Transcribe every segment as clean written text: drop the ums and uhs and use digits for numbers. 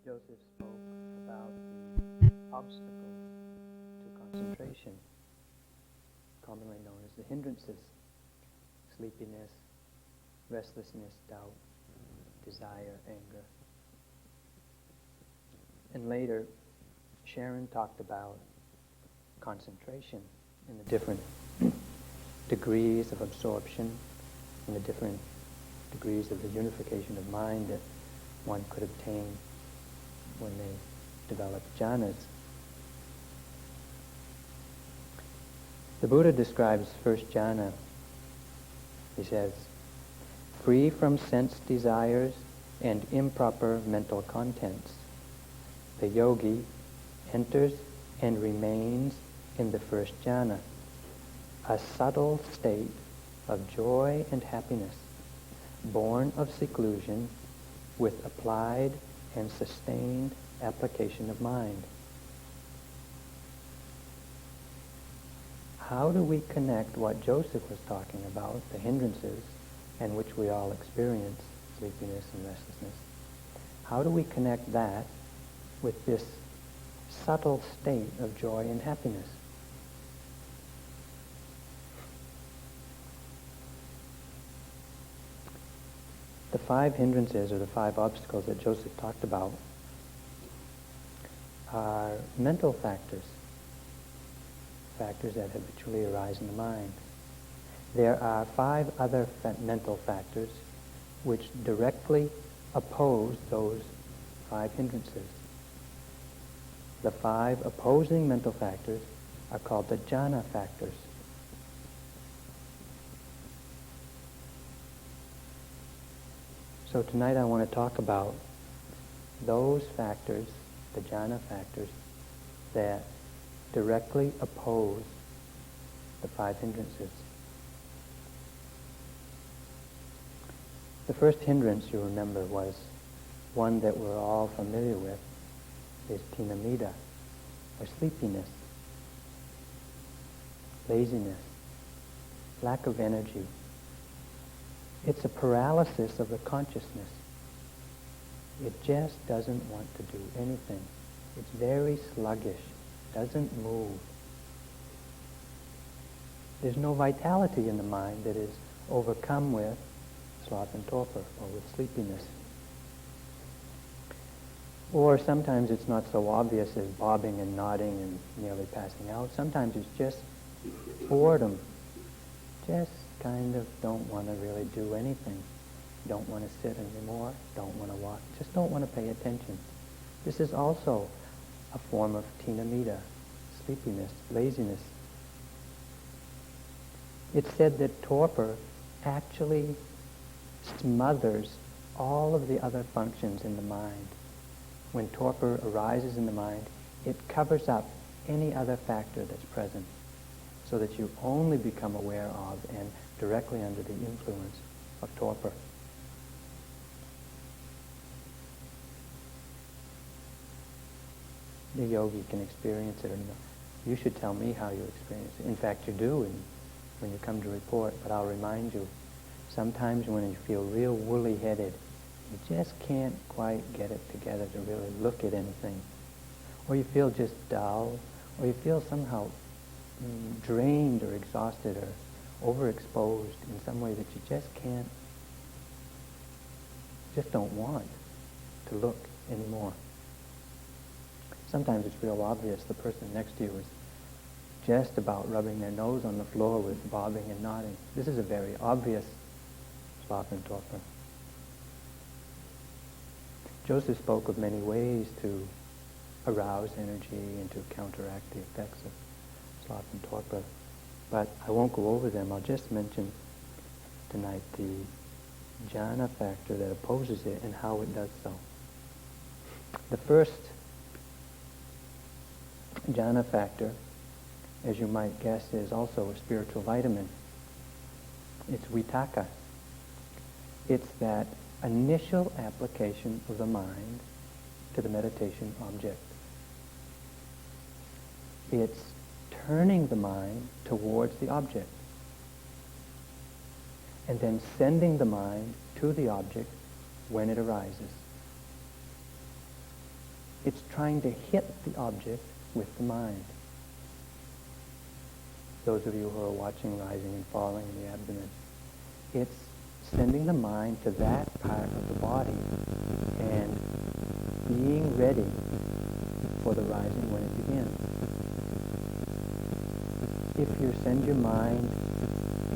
Joseph spoke about the obstacles to concentration, commonly known as the hindrances: sleepiness, restlessness, doubt, desire, anger. And later, Sharon talked about concentration and the different degrees of absorption and the different degrees of the unification of mind that one could obtain when they develop jhanas. The Buddha describes first jhana. He says, free from sense desires and improper mental contents, the yogi enters and remains in the first jhana, a subtle state of joy and happiness, born of seclusion with applied and sustained application of mind. How do we connect what Joseph was talking about, the hindrances, and which we all experience, sleepiness and restlessness? How do we connect that with this subtle state of joy and happiness? The 5 hindrances, or the 5 obstacles that Joseph talked about, are mental factors that habitually arise in the mind. There are 5 other mental factors which directly oppose those 5 hindrances. The 5 opposing mental factors are called the jhana factors. So tonight I want to talk about those factors, the jhana factors, that directly oppose the 5 hindrances. The first hindrance, you remember, was one that we're all familiar with, is tinamida, or sleepiness, laziness, lack of energy. It's a paralysis of the consciousness. It just doesn't want to do anything. It's very sluggish, doesn't move. There's no vitality in the mind that is overcome with sloth and torpor, or with sleepiness. Or sometimes it's not so obvious as bobbing and nodding and nearly passing out. Sometimes it's just boredom. Just kind of don't want to really do anything. Don't want to sit anymore. Don't want to walk. Just don't want to pay attention. This is also a form of tinamida, sleepiness, laziness. It's said that torpor actually smothers all of the other functions in the mind. When torpor arises in the mind, it covers up any other factor that's present, so that you only become aware of and directly under the influence of torpor. The yogi can experience it, or you should tell me how you experience it. In fact, you do when you come to report, but I'll remind you. Sometimes when you feel real woolly-headed, you just can't quite get it together to really look at anything. Or you feel just dull, or you feel somehow drained or exhausted or overexposed in some way that you just don't want to look anymore. Sometimes it's real obvious. The person next to you is just about rubbing their nose on the floor with bobbing and nodding. This is a very obvious sloth and torpor. Joseph spoke of many ways to arouse energy and to counteract the effects of sloth and torpor, but I won't go over them. I'll just mention tonight the jhana factor that opposes it and how it does so. The first jhana factor, as you might guess, is also a spiritual vitamin. It's vitakka. It's that initial application of the mind to the meditation object. It's turning the mind towards the object, and then sending the mind to the object when it arises. It's trying to hit the object with the mind. Those of you who are watching rising and falling in the abdomen, it's sending the mind to that part of the body and being ready for the rising when it begins. If you send your mind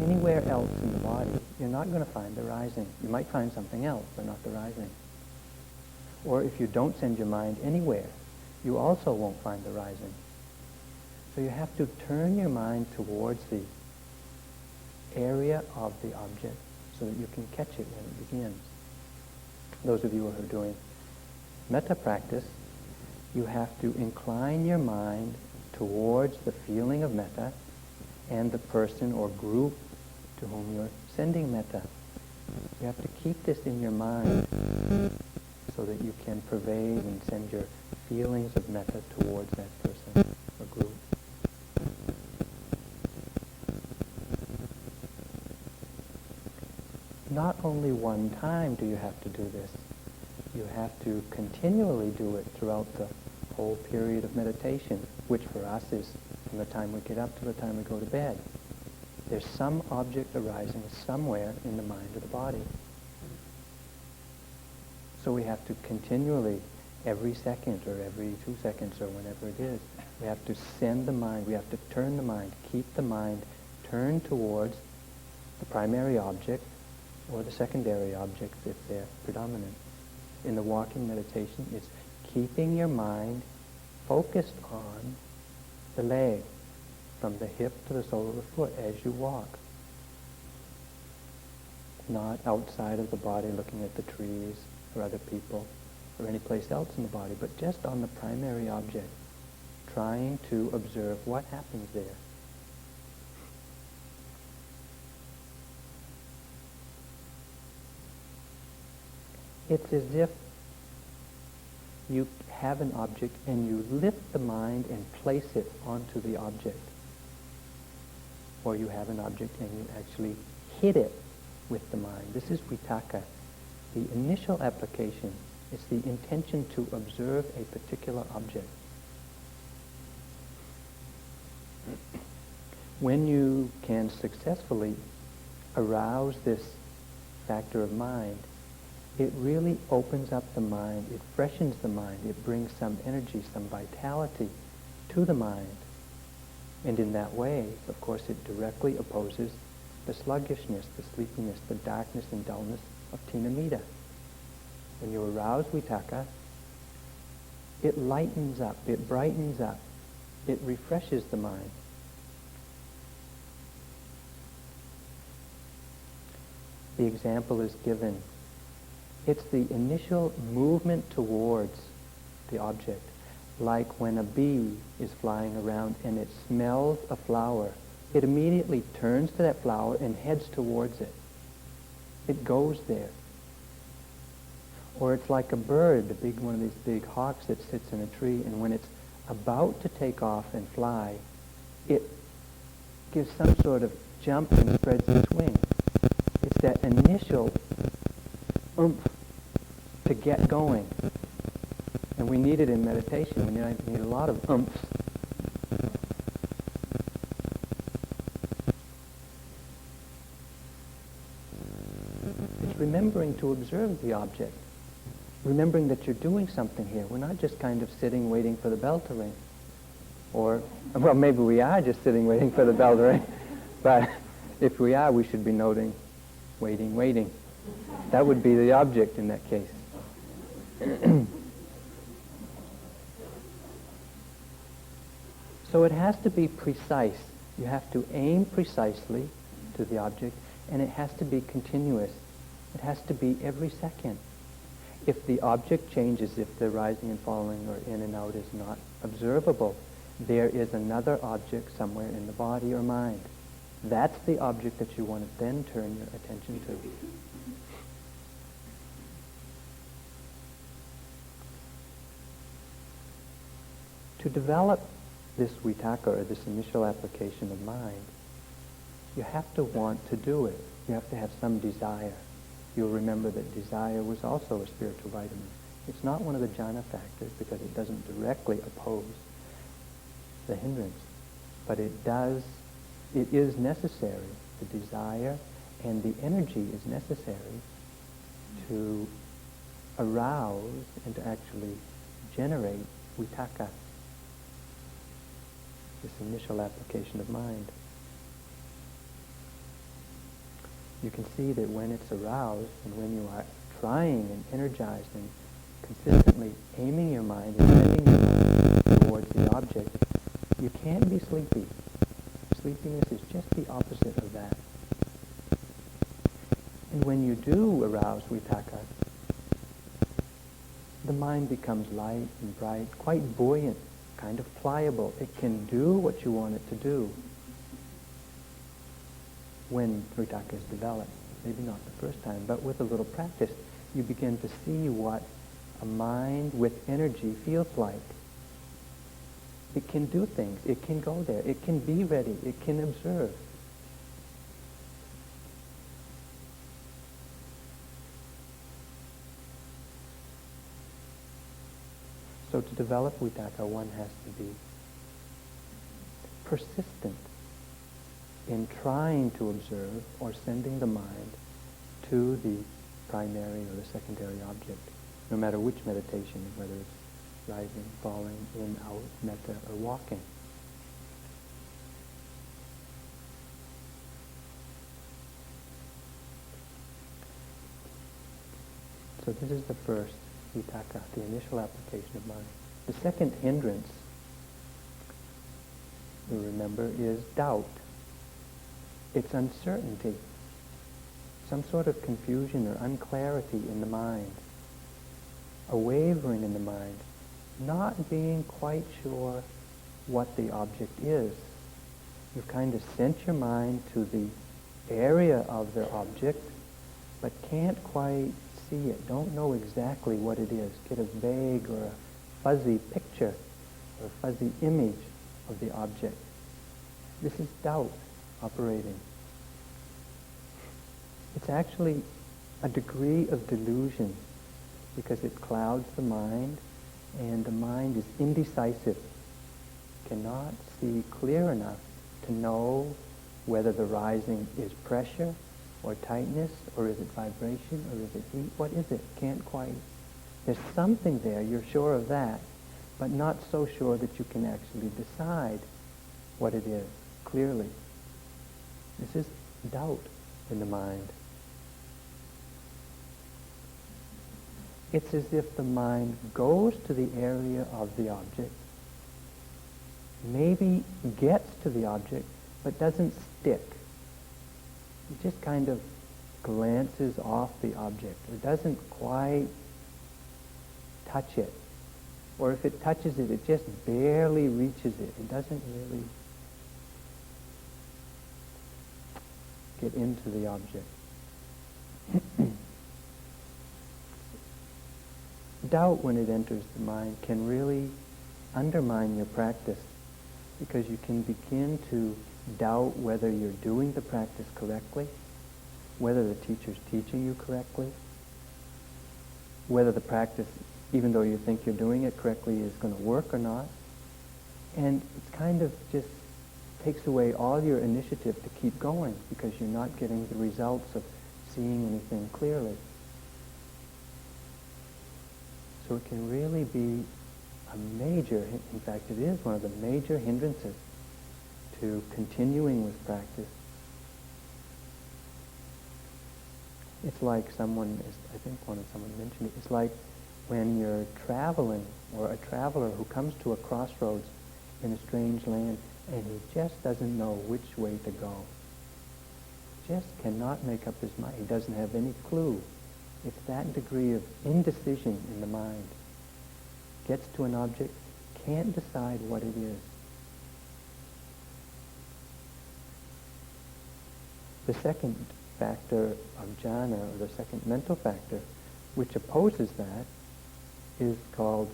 anywhere else in the body, you're not going to find the rising. You might find something else, but not the rising. Or if you don't send your mind anywhere, you also won't find the rising. So you have to turn your mind towards the area of the object so that you can catch it when it begins. Those of you who are doing metta practice, you have to incline your mind towards the feeling of metta and the person or group to whom you're sending metta. You have to keep this in your mind so that you can pervade and send your feelings of metta towards that person or group. Not only one time do you have to do this, you have to continually do it throughout the whole period of meditation, which for us is from the time we get up to the time we go to bed. There's some object arising somewhere in the mind or the body. So we have to continually, every second or every 2 seconds or whenever it is, we have to send the mind, we have to turn the mind, keep the mind turned towards the primary object or the secondary objects if they're predominant. In the walking meditation, it's keeping your mind focused on the leg, from the hip to the sole of the foot as you walk. Not outside of the body looking at the trees or other people or any place else in the body, but just on the primary object, trying to observe what happens there. It's as if you have an object and you lift the mind and place it onto the object. Or you have an object and you actually hit it with the mind. This is vitakka. The initial application is the intention to observe a particular object. When you can successfully arouse this factor of mind, it really opens up the mind, it freshens the mind, it brings some energy, some vitality to the mind. And in that way, of course, it directly opposes the sluggishness, the sleepiness, the darkness and dullness of tinamita. When you arouse vitakka, it lightens up, it brightens up, it refreshes the mind. The example is given. It's the initial movement towards the object, like when a bee is flying around and it smells a flower. It immediately turns to that flower and heads towards it. It goes there. Or it's like a bird, one of these big hawks that sits in a tree, and when it's about to take off and fly, it gives some sort of jump and spreads its wings. It's that initial oomph to get going. And we need it in meditation. We need a lot of oomphs. It's remembering to observe the object. Remembering that you're doing something here. We're not just kind of sitting waiting for the bell to ring. Or, well, maybe we are just sitting waiting for the bell to ring. But if we are, we should be noting, waiting, waiting. That would be the object in that case. So it has to be precise. You have to aim precisely to the object, and it has to be continuous. It has to be every second. If the object changes, if the rising and falling or in and out is not observable, there is another object somewhere in the body or mind. That's the object that you want to then turn your attention to. To develop this vitakka, or this initial application of mind, you have to want to do it. You have to have some desire. You'll remember that desire was also a spiritual vitamin. It's not one of the jhana factors because it doesn't directly oppose the hindrance, but it is necessary. The desire and the energy is necessary to arouse and to actually generate vitaka, this initial application of mind. You can see that when it's aroused and when you are trying and energized and consistently aiming your mind and bending your mind towards the object, you can't be sleepy. Sleepiness is just the opposite of that. And when you do arouse vitaka, the mind becomes light and bright, quite buoyant, kind of pliable. It can do what you want it to do when vitaka is developed. Maybe not the first time, but with a little practice, you begin to see what a mind with energy feels like. It can do things. It can go there. It can be ready. It can observe. So to develop vitaka, one has to be persistent in trying to observe or sending the mind to the primary or the secondary object, no matter which meditation, whether it's rising, falling, in, out, metta, or walking. So this is the first vitaka, the initial application of mind. The second hindrance, you remember, is doubt. It's uncertainty, some sort of confusion or unclarity in the mind, a wavering in the mind, not being quite sure what the object is. You've kind of sent your mind to the area of the object, but can't quite see it, don't know exactly what it is, get a vague or a fuzzy picture or a fuzzy image of the object. This is doubt operating. It's actually a degree of delusion because it clouds the mind, and the mind is indecisive, cannot see clear enough to know whether the rising is pressure or tightness, or is it vibration, or is it heat? What is it? Can't quite. There's something there, you're sure of that, but not so sure that you can actually decide what it is clearly. This is doubt in the mind. It's as if the mind goes to the area of the object, maybe gets to the object, but doesn't stick. It just kind of glances off the object, or doesn't quite touch it. Or if it touches it, it just barely reaches it. It doesn't really get into the object. Doubt, when it enters the mind, can really undermine your practice, because you can begin to doubt whether you're doing the practice correctly, whether the teacher's teaching you correctly, whether the practice, even though you think you're doing it correctly, is going to work or not. And it kind of just takes away all your initiative to keep going, because you're not getting the results of seeing anything clearly. So it can really be a major, in fact it is one of the major hindrances to continuing with practice. It's like someone mentioned it, it's like when you're traveling, or a traveler who comes to a crossroads in a strange land, and he just doesn't know which way to go. Just cannot make up his mind. He doesn't have any clue. It's that degree of indecision in the mind. Gets to an object, can't decide what it is. The second factor of jhana, or the second mental factor, which opposes that, is called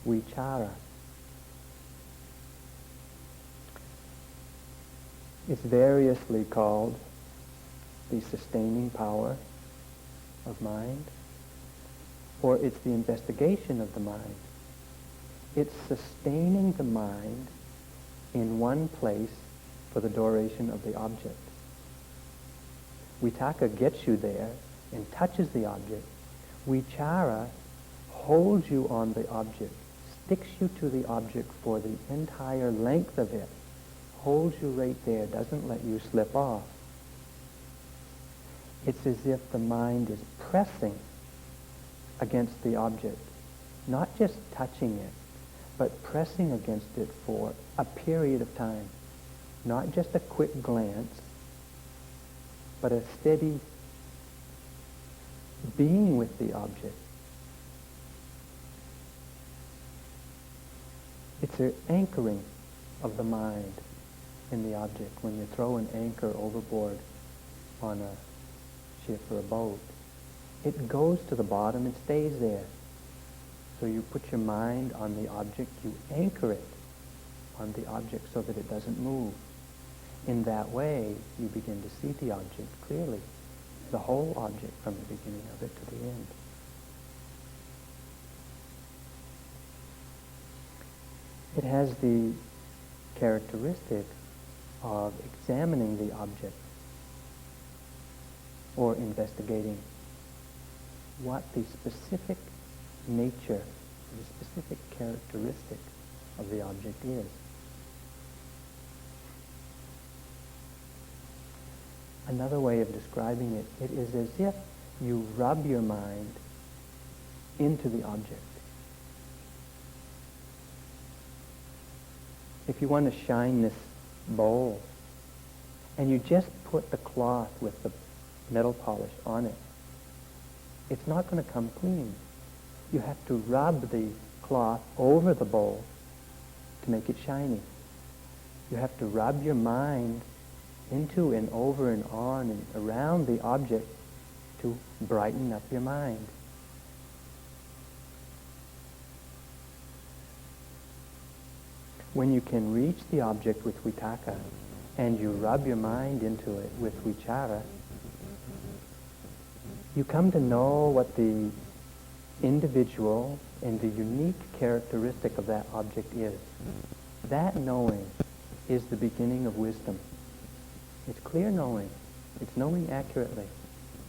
vichara. It's variously called the sustaining power of mind, or it's the investigation of the mind. It's sustaining the mind in one place for the duration of the object. Vitakka gets you there and touches the object. Vichara holds you on the object, sticks you to the object for the entire length of it, holds you right there, doesn't let you slip off. It's as if the mind is pressing against the object, not just touching it, but pressing against it for a period of time. Not just a quick glance, but a steady being with the object. It's an anchoring of the mind in the object. When you throw an anchor overboard on a ship or a boat, it goes to the bottom and stays there. So you put your mind on the object, you anchor it on the object so that it doesn't move. In that way, you begin to see the object clearly, the whole object from the beginning of it to the end. It has the characteristic of examining the object or investigating what the specific nature, the specific characteristic of the object is. Another way of describing it, it is as if you rub your mind into the object. If you want to shine this bowl, and you just put the cloth with the metal polish on it, it's not going to come clean. You have to rub the cloth over the bowl to make it shiny. You have to rub your mind into and over and on and around the object to brighten up your mind. When you can reach the object with vitakka and you rub your mind into it with vichara, you come to know what the individual and the unique characteristic of that object is. That knowing is the beginning of wisdom. It's clear knowing. It's knowing accurately.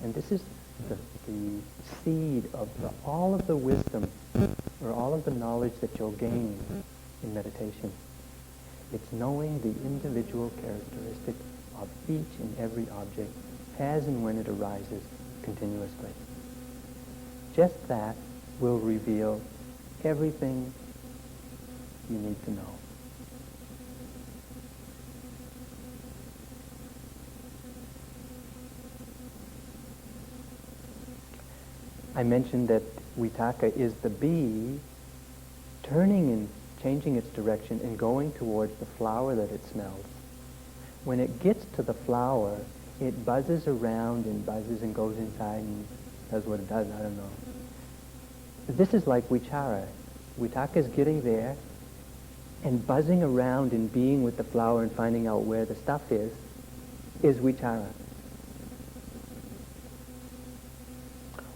And this is the seed of all of the wisdom or all of the knowledge that you'll gain in meditation. It's knowing the individual characteristic of each and every object as and when it arises continuously. Just that will reveal everything you need to know. I mentioned that vitakka is the bee turning and changing its direction and going towards the flower that it smells. When it gets to the flower, it buzzes around and buzzes and goes inside and does what it does, I don't know. This is like vichara. Vitakka is getting there and buzzing around and being with the flower and finding out where the stuff is vichara.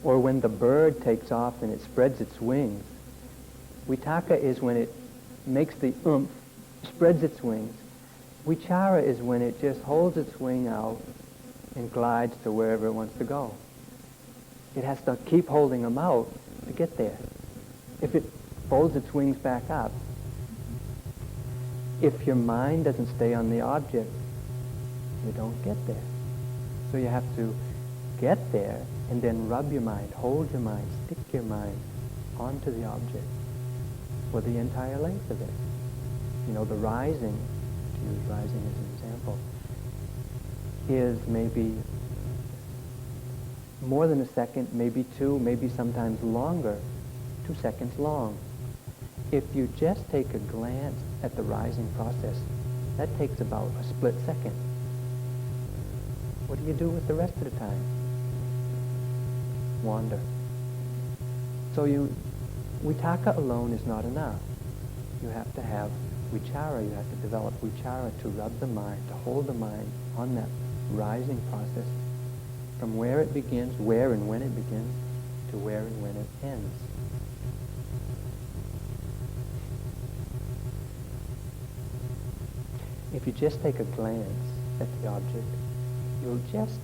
Or when the bird takes off and it spreads its wings, vitakka is when it makes the oomph, spreads its wings. Vichara is when it just holds its wing out and glides to wherever it wants to go. It has to keep holding them out to get there. If it folds its wings back up, if your mind doesn't stay on the object, you don't get there. So you have to get there and then rub your mind, hold your mind, stick your mind onto the object for the entire length of it. You know, the rising, to use rising as an example, is maybe more than a second, maybe two, maybe sometimes longer, 2 seconds long. If you just take a glance at the rising process, that takes about a split second. What do you do with the rest of the time? Wander. So vitakka alone is not enough. You have to have vichara, you have to develop vichara to rub the mind, to hold the mind on that rising process from where it begins, where and when it begins, to where and when it ends. If you just take a glance at the object, you'll just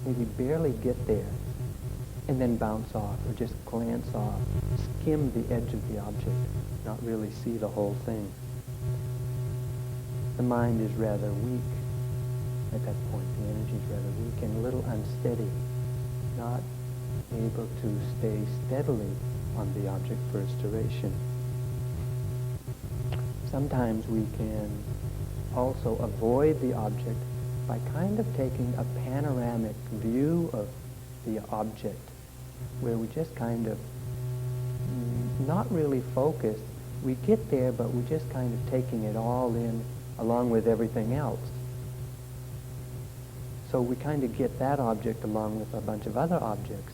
maybe barely get there and then bounce off, or just glance off, skim the edge of the object, not really see the whole thing. The mind is rather weak at that point. The energy is rather weak and a little unsteady, not able to stay steadily on the object for its duration. Sometimes we can also avoid the object by kind of taking a panoramic view of the object, where we just kind of not really focused. We get there, but we're just kind of taking it all in along with everything else. So we kind of get that object along with a bunch of other objects.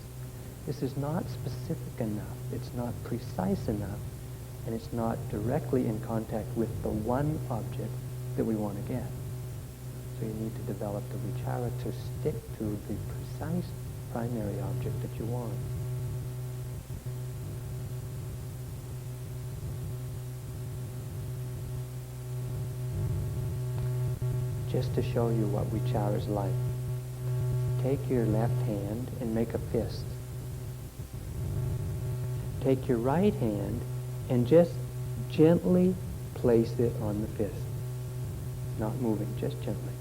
This is not specific enough. It's not precise enough. And it's not directly in contact with the one object that we want to get. So you need to develop the vichara to stick to the precise primary object that you want. Just to show you what vichara is like, take your left hand and make a fist. Take your right hand and just gently place it on the fist. Not moving, just gently.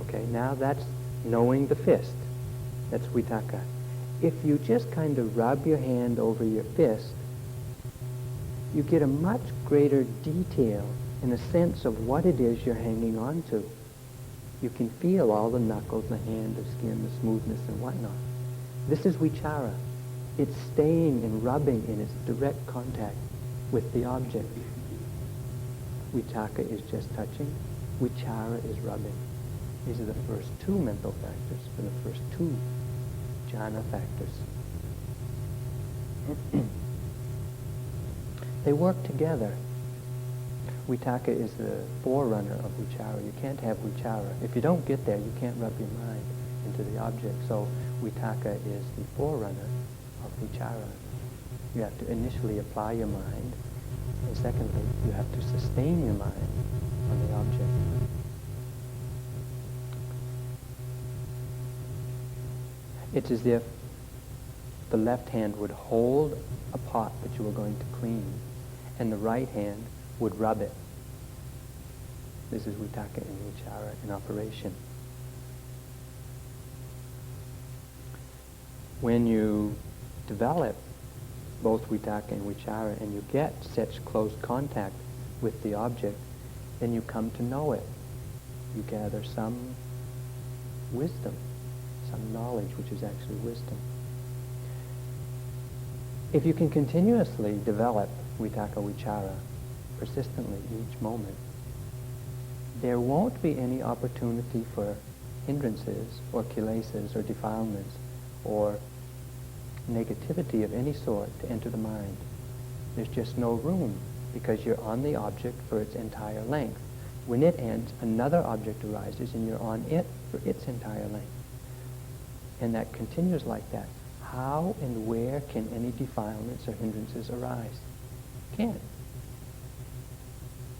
Okay, now that's knowing the fist. That's vitaka. If you just kind of rub your hand over your fist, you get a much greater detail in a sense of what it is you're hanging on to. You can feel all the knuckles, the hand, the skin, the smoothness, and whatnot. This is vichara. It's staying and rubbing in its direct contact with the object. Vitaka is just touching. Vichara is rubbing. These are the first two mental factors for the first two jhana factors. They work together. Vitaka is the forerunner of vichara. You can't have vichara. If you don't get there, you can't rub your mind into the object. So vitaka is the forerunner of vichara. You have to initially apply your mind, and secondly, you have to sustain your mind on the object. It's as if the left hand would hold a pot that you were going to clean, and the right hand would rub it. This is vitaka and vichara in operation. When you develop both vitaka and vichara and you get such close contact with the object, then you come to know it. You gather some wisdom, some knowledge, which is actually wisdom. If you can continuously develop vitaka vichara persistently each moment, there won't be any opportunity for hindrances or kilesas or defilements or negativity of any sort to enter the mind. There's just no room because you're on the object for its entire length. When it ends, another object arises and you're on it for its entire length. And that continues like that. How and where can any defilements or hindrances arise? Can't.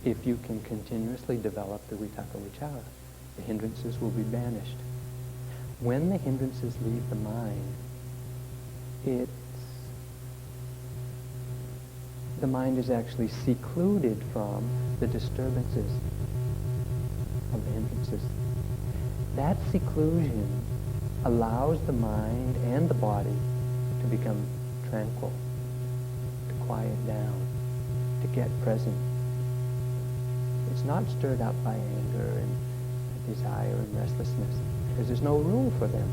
If you can continuously develop the vitaka vichara, the hindrances will be banished. When the hindrances leave the mind, the mind is actually secluded from the disturbances of the hindrances. That seclusion allows the mind and the body to become tranquil, to quiet down, to get present. It's not stirred up by anger and desire and restlessness, because there's no room for them.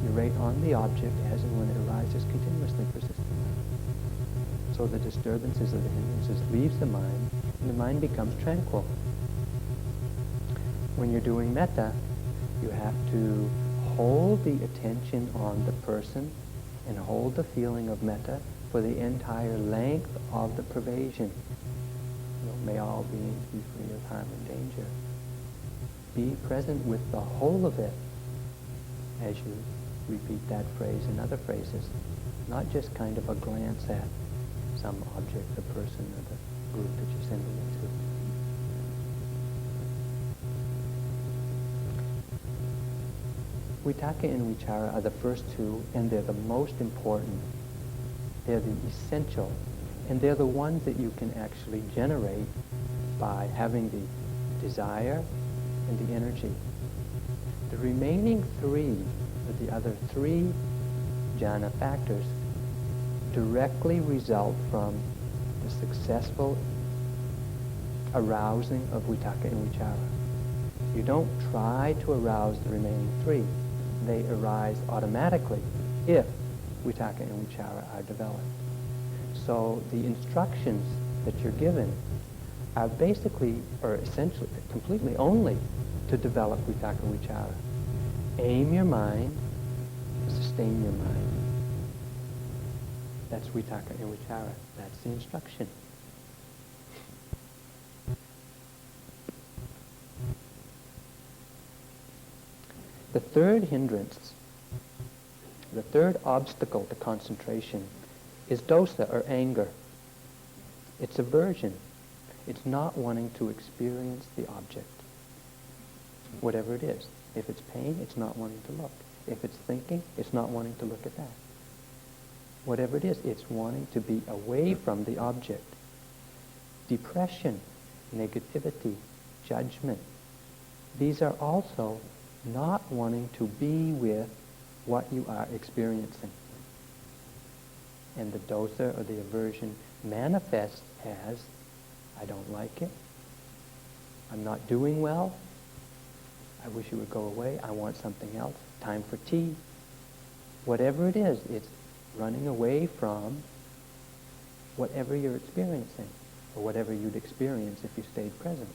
You're right on the object as and when it arises, continuously persisting. So the disturbances of the hindrances leaves the mind, and the mind becomes tranquil. When you're doing metta, you have to hold the attention on the person and hold the feeling of metta for the entire length of the pervasion. May all beings be free of harm and danger. Be present with the whole of it as you repeat that phrase and other phrases. not just kind of a glance at some object, the person, or the group that you're sending it to. Vitakka and vichara are the first two, and they're the most important. They're the essential, and they're the ones that you can actually generate by having the desire and the energy. The remaining three, or the other three jhana factors, directly result from the successful arousing of vitakka and vichara. You don't try to arouse the remaining three. They arise automatically if vitakka and vichara are developed. So the instructions that you're given are basically, or essentially, completely only to develop vitakka and vichara. Aim your mind, sustain your mind. That's vitakka and vichara. That's the instruction. The third hindrance, the third obstacle to concentration is dosa, or anger. It's aversion. It's not wanting to experience the object, whatever it is. If it's pain, it's not wanting to look. If it's thinking, it's not wanting to look at that. Whatever it is, it's wanting to be away from the object. Depression, negativity, judgment, these are also not wanting to be with what you are experiencing. And the dosa, or the aversion, manifests as, I don't like it, I'm not doing well, I wish it would go away, I want something else, time for tea. Whatever it is, it's running away from whatever you're experiencing, or whatever you'd experience if you stayed present.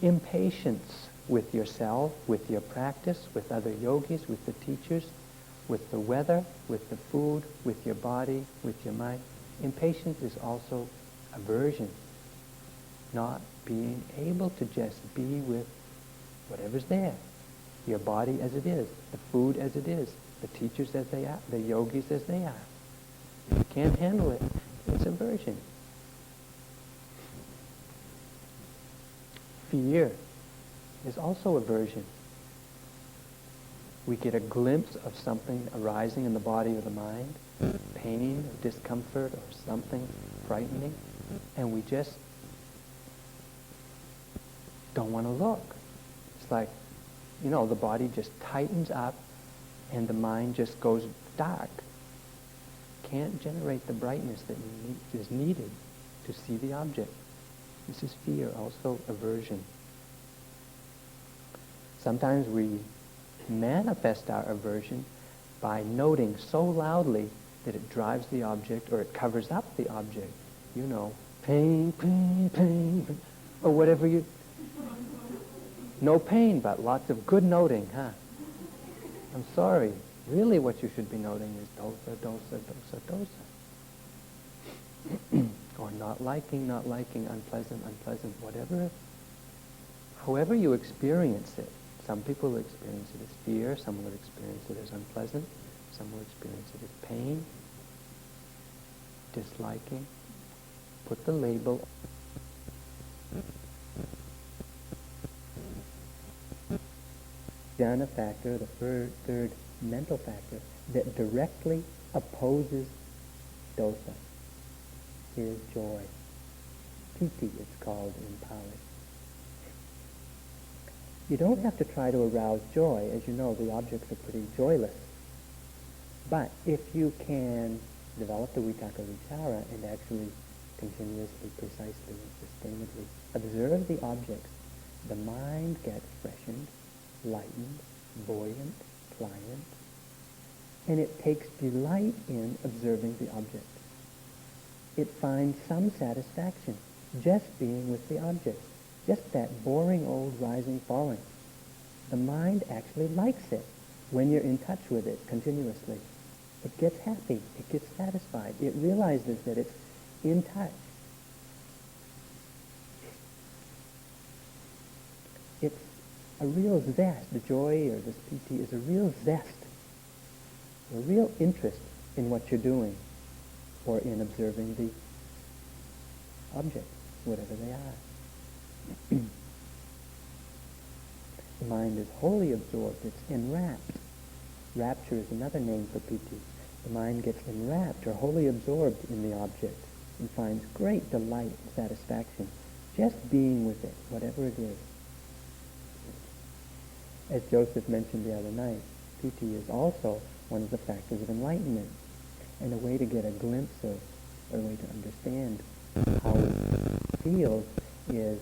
Impatience with yourself, with your practice, with other yogis, with the teachers, with the weather, with the food, with your body, with your mind. Impatience is also aversion, not being able to just be with whatever's there. Your body as it is, the food as it is, the teachers as they are, the yogis as they are. If you can't handle it, it's aversion. Fear is also aversion. We get a glimpse of something arising in the body or the mind, pain or discomfort or something frightening, and we just don't want to look. It's like, the body just tightens up and the mind just goes dark. Can't generate the brightness that is needed to see the object. This is fear, also aversion. Sometimes we manifest our aversion by noting so loudly that it drives the object, or it covers up the object. Pain, pain, pain, or whatever you... No pain, but lots of good noting, huh? I'm sorry. Really what you should be noting is dosa, dosa, dosa, dosa. Or not liking, unpleasant, unpleasant, whatever. However you experience it. Some people will experience it as fear, some will experience it as unpleasant, some will experience it as pain, disliking. Put the label. Jhana factor, the third mental factor, that directly opposes dosa, is joy. Piti, it's called in Pali. You don't have to try to arouse joy. As you know, the objects are pretty joyless. But if you can develop the vitakka vichara and actually continuously, precisely, and sustainably observe the objects, the mind gets freshened, lightened, buoyant, pliant, and it takes delight in observing the object. It finds some satisfaction just being with the object, just that boring old rising, falling. The mind actually likes it when you're in touch with it continuously. It gets happy, it gets satisfied, it realizes that it's in touch. It's a real zest. The joy or this piti is a real zest a real interest in what you're doing or in observing the objects, whatever they are. The mind is wholly absorbed. It's enwrapped. Rapture is another name for piti. The mind gets enwrapped or wholly absorbed in the object and finds great delight and satisfaction just being with it, whatever it is. As Joseph mentioned the other night, piti is also one of the factors of enlightenment, and a way to get a glimpse of, or a way to understand how it feels is,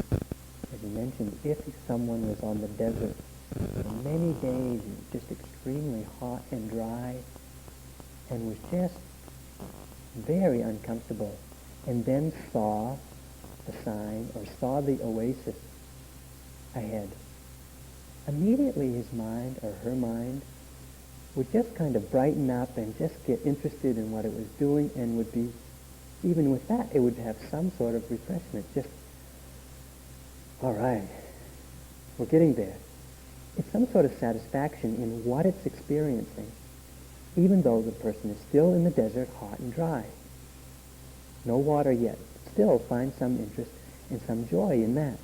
as you mentioned, if someone was on the desert for many days, it was just extremely hot and dry, and was just very uncomfortable, and then saw the sign or saw the oasis ahead, immediately his mind or her mind would just kind of brighten up and just get interested in what it was doing, and would be, even with that, it would have some sort of refreshment. Just, all right, we're getting there. It's some sort of satisfaction in what it's experiencing, even though the person is still in the desert, hot and dry. No water yet. Still find some interest and some joy in that.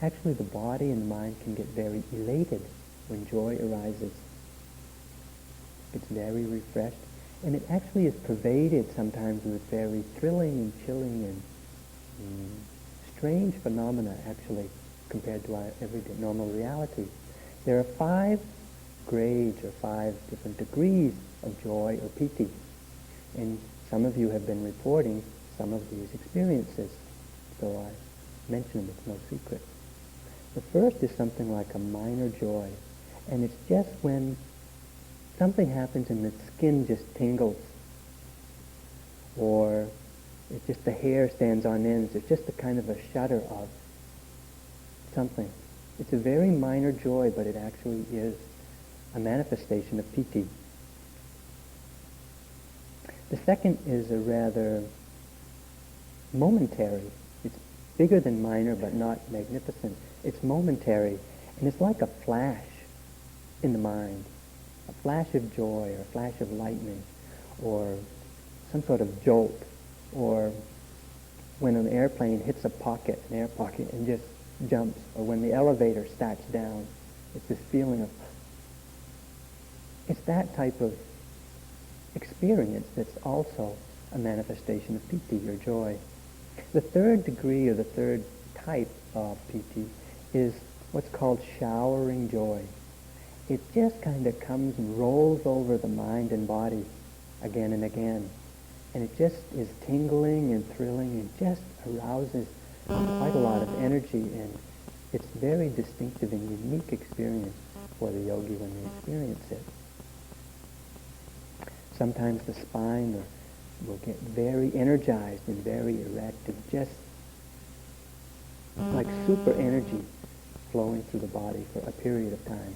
Actually, the body and the mind can get very elated when joy arises. It's very refreshed, and it actually is pervaded sometimes with very thrilling and chilling and strange phenomena, actually, compared to our everyday normal reality. There are 5 grades or 5 different degrees of joy or piti, and some of you have been reporting some of these experiences, so I mention them, it's no secret. The first is something like a minor joy, and it's just when something happens and the skin just tingles, or it's just the hair stands on ends. It's just a kind of a shudder of something. It's a very minor joy, but it actually is a manifestation of piti. The second is a rather momentary. It's bigger than minor, but not magnificent. It's momentary, and it's like a flash in the mind, a flash of joy, or a flash of lightning, or some sort of jolt, or when an airplane hits an air pocket, and just jumps, or when the elevator starts down. It's this feeling of, it's that type of experience that's also a manifestation of piti, or joy. The third degree, or the third type of piti, is what's called showering joy. It just kind of comes and rolls over the mind and body again and again. And it just is tingling and thrilling and just arouses quite a lot of energy, and it's very distinctive and unique experience for the yogi when they experience it. Sometimes the spine will get very energized and very erect, and just like super energy flowing through the body for a period of time.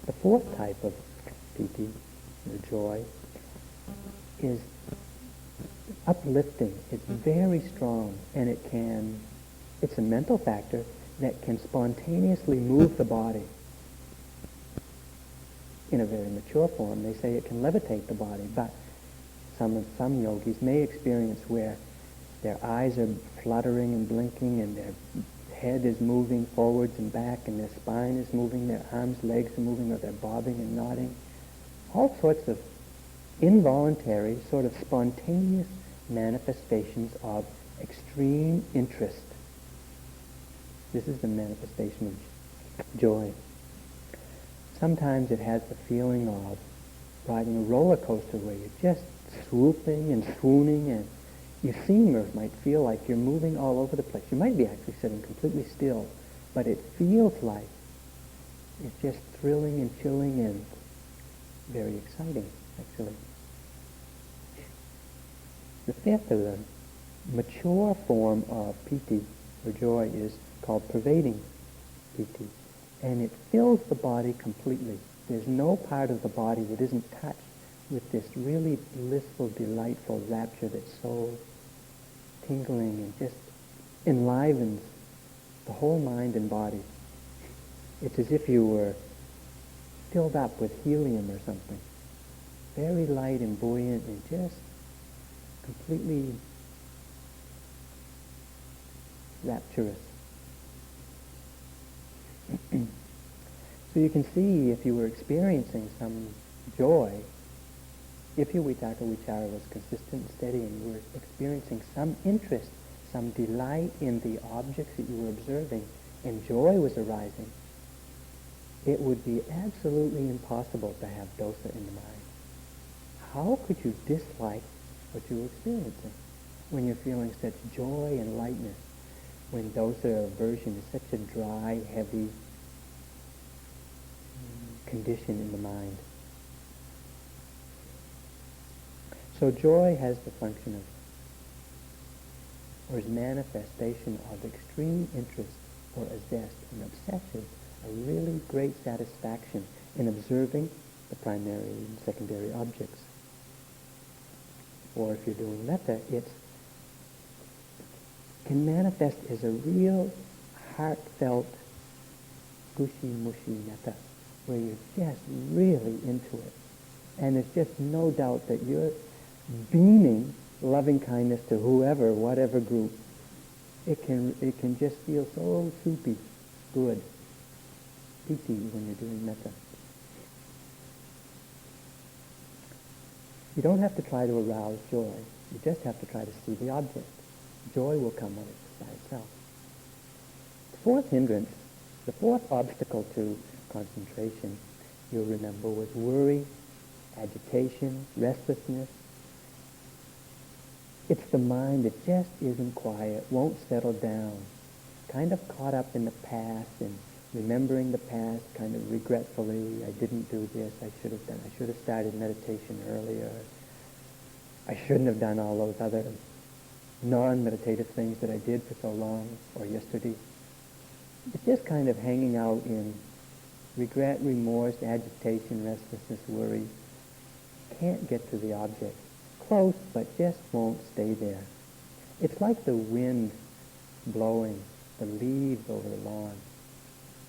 The fourth type of piti, or joy, is uplifting. It's very strong, and it's a mental factor that can spontaneously move the body. In a very mature form, they say it can levitate the body, but some yogis may experience where their eyes are fluttering and blinking, and their head is moving forwards and back, and their spine is moving, their arms, legs are moving, or they're bobbing and nodding. All sorts of involuntary, sort of spontaneous manifestations of extreme interest. This is the manifestation of joy. Sometimes it has the feeling of riding a roller coaster where you're just swooping and swooning, and you seem or might feel like you're moving all over the place. You might be actually sitting completely still, but it feels like it's just thrilling and chilling and very exciting, actually. The fifth, or the mature form of piti, or joy, is called pervading piti, and it fills the body completely. There's no part of the body that isn't touched with this really blissful, delightful rapture that's so tingling and just enlivens the whole mind and body. It's as if you were filled up with helium or something. Very light and buoyant and just completely rapturous. So you can see if you were experiencing some joy, if your vitaka vichara was consistent and steady and you were experiencing some interest, some delight in the objects that you were observing, and joy was arising, it would be absolutely impossible to have dosa in the mind. How could you dislike what you were experiencing when you're feeling such joy and lightness, when dosa or aversion is such a dry, heavy condition in the mind? So joy has the function of, or is manifestation of extreme interest or a zest, an obsession, a really great satisfaction in observing the primary and secondary objects. Or if you're doing metta, it can manifest as a real heartfelt gushi-mushi metta, where you're just really into it. And there's just no doubt that you're beaming loving kindness to whoever, whatever group. It can just feel so soupy, good, piti when you're doing metta. You don't have to try to arouse joy. You just have to try to see the object. Joy will come on it by itself. The fourth hindrance, the fourth obstacle to concentration, you'll remember, was worry, agitation, restlessness. It's the mind that just isn't quiet, won't settle down, kind of caught up in the past and remembering the past kind of regretfully. I didn't do this, I should have started meditation earlier. I shouldn't have done all those other non-meditative things that I did for so long, or yesterday. It's just kind of hanging out in regret, remorse, agitation, restlessness, worry. Can't get to the object. Close, but just won't stay there. It's like the wind blowing the leaves over the lawn.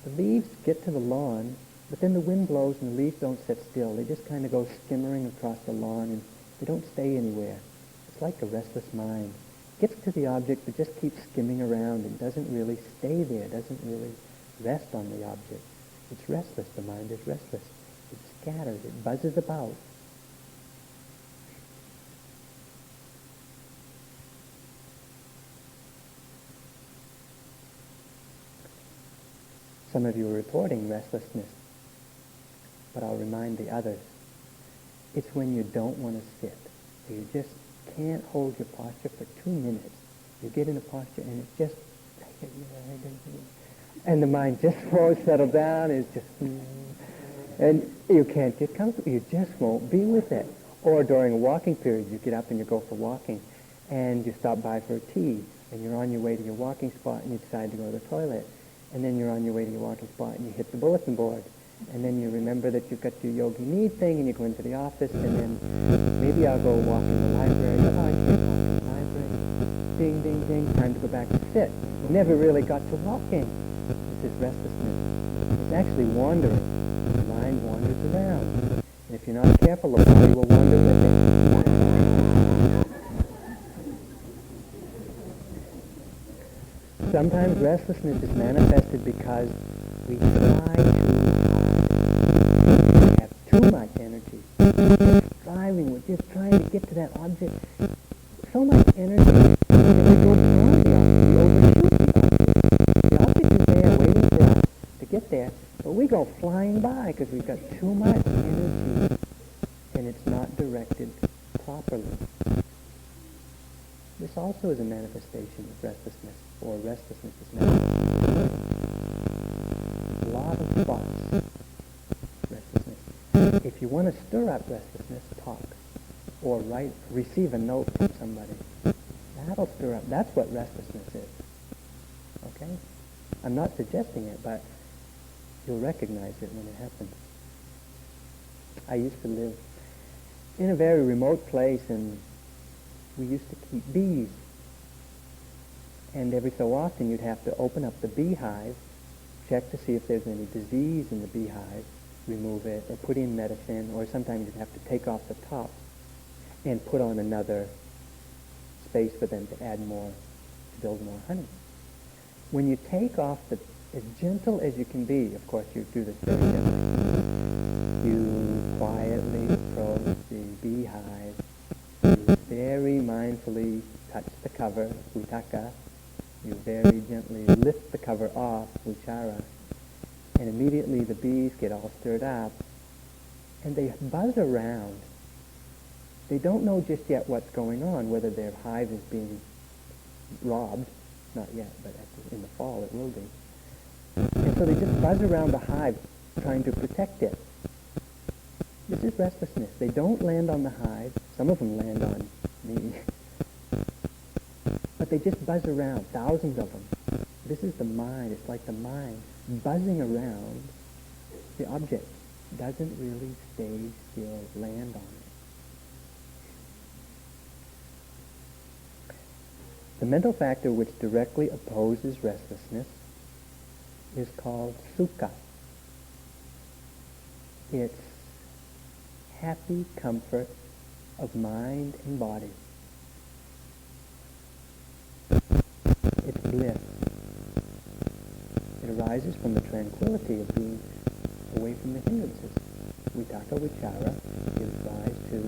The leaves get to the lawn, but then the wind blows and the leaves don't sit still. They just kind of go skimmering across the lawn and they don't stay anywhere. It's like a restless mind. Gets to the object but just keeps skimming around and doesn't really stay there, doesn't really rest on the object. It's restless. The mind is restless. It's scattered. It buzzes about. Some of you are reporting restlessness, but I'll remind the others. It's when you don't want to sit. You just can't hold your posture for 2 minutes. You get in a posture and it's just, and the mind just won't settle down. It's just, and you can't get comfortable. You just won't be with it. Or during a walking period, you get up and you go for walking, and you stop by for a tea, and you're on your way to your walking spot, and you decide to go to the toilet. And then you're on your way to your walking spot and you hit the bulletin board. And then you remember that you've got your yogi need thing and you go into the office and then maybe I'll go walk in the library. Oh, I can't walk in the library. Ding, ding, ding. Time to go back and sit. Never really got to walking. This is restlessness. It's actually wandering. The mind wanders around. And if you're not careful, the body will wander with it. Sometimes restlessness is manifested because we try too hard. We have too much energy. We're just striving, we're just trying to get to that object. So much energy that we go beyond the object. We overshoot the object. The object is there waiting for us to get there, but we go flying by because we've got too much energy and it's not directed properly. This also is a manifestation of restlessness, or restlessness is manifested. A lot of thoughts, restlessness. If you want to stir up restlessness, talk. Or receive a note from somebody. That'll stir up. That's what restlessness is. Okay? I'm not suggesting it, but you'll recognize it when it happens. I used to live in a very remote place, and we used to keep bees. And every so often you'd have to open up the beehive, check to see if there's any disease in the beehive, remove it, or put in medicine, or sometimes you have to take off the top and put on another space for them to add more, to build more honey. When you take off as gentle as you can be, of course you do this very gently, you quietly approach the beehive, you very mindfully touch the cover, vitaka, you very gently lift the cover off, vichara, and immediately the bees get all stirred up, and they buzz around. They don't know just yet what's going on, whether their hive is being robbed, not yet, but in the fall it will be. And so they just buzz around the hive, trying to protect it. This is restlessness. They don't land on the hive. Some of them land on me. But they just buzz around, thousands of them. This is the mind. It's like the mind buzzing around the object. Doesn't really stay still, land on it. The mental factor which directly opposes restlessness is called sukha. It's happy comfort of mind and body. It's bliss. It arises from the tranquility of being away from the hindrances. Vitaka vichara gives rise to